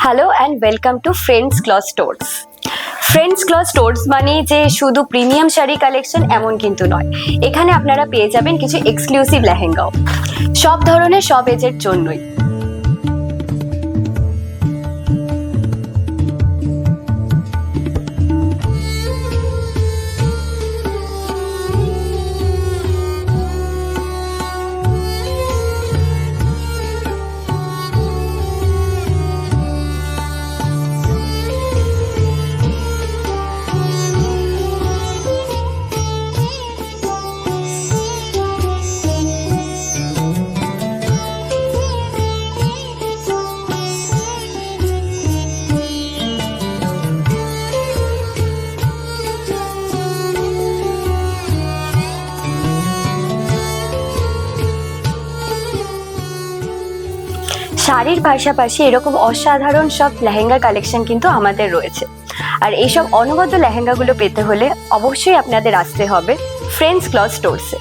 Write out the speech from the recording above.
Hello and welcome to friends cloth stores. Friends cloth stores মানে যে শুধু premium sari collection এমন কিন্তু নয়, এখানে আপনারা পেয়ে যাবেন কিছু এক্সক্লুসিভ লেহেঙ্গাও, সব ধরনের সব এজের জন্যই। শাড়ির পাশাপাশি এরকম অসাধারণ সব লেহেঙ্গা কালেকশন কিন্তু আমাদের রয়েছে। আর এইসব অনবদ্য লেহেঙ্গাগুলো পেতে হলে অবশ্যই আপনাদের আসতে হবে ফ্রেন্ডস ক্লথ স্টোর্সে।